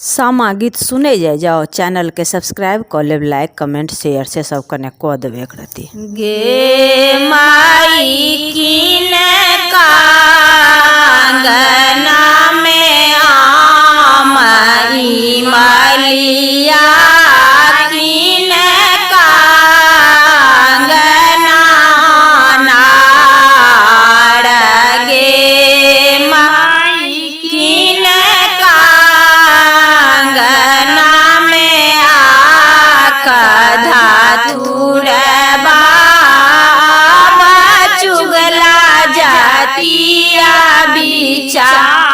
सामा गीत सुने जाओ चैनल के सब्सक्राइब कर ले, लाइक कमेंट शेयर से सब कने कह देवे करती। गे माई किन कांगना में आमई मलिया किन कांगना नाड़ गे माई किन कांगना में आकधा तुरबा चुगला जातिया विचार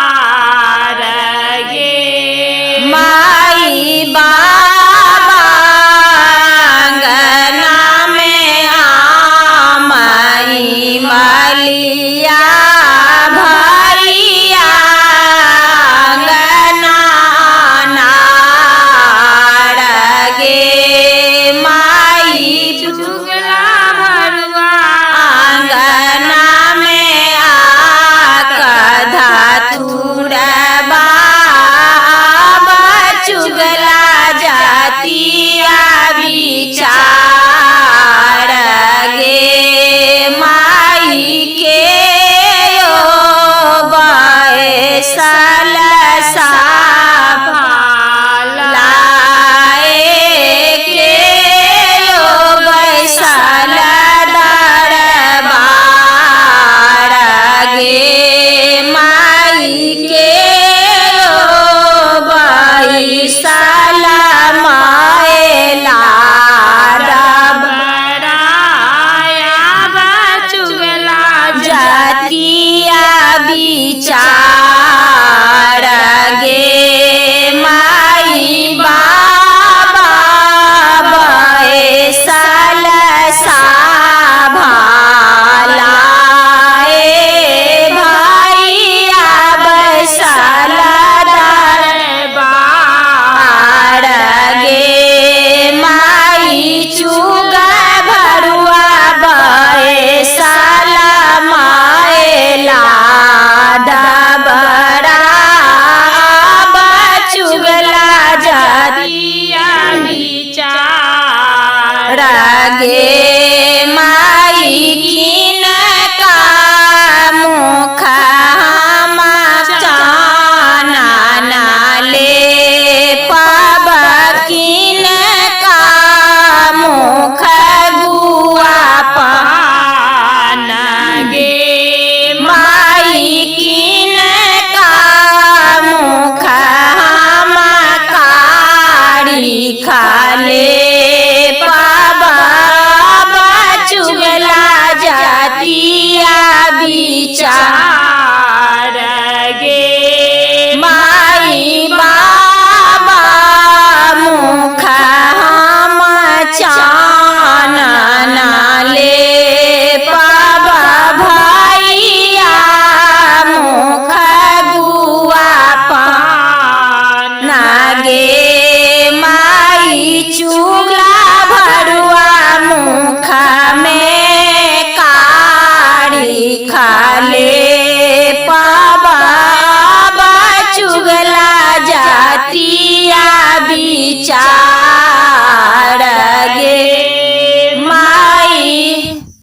गे माई बाबा अंगना में आमई मलिया भैया अंगना नाड़ गे माई चुगला भरुआ अंगना में आकधा तुरबा चुगला जातिया विचार गे माई के ओ बैसल लाए के ओ बैसल दरबार गे माई के ओ बैसल माएला चुगला जातिया विचार गे माई बाबा बैसल साभालाए भैया बैसल दरबार गे माई चुगा भरुआ बैसल माएला डबरा चुगला जातिया विचार गे माई किन का मुख चाना नाले पाब किन का मुख गुआ पान गे माई किन का मुख कारी खाले पाबा चुगला जातिया विचार गे माई बाबा मुख चाना नाले पाबा भैया मुख गुआ पान गे माई चुगला भरुआ मुख में कारी खाले पाबा चुगला जातिया विचार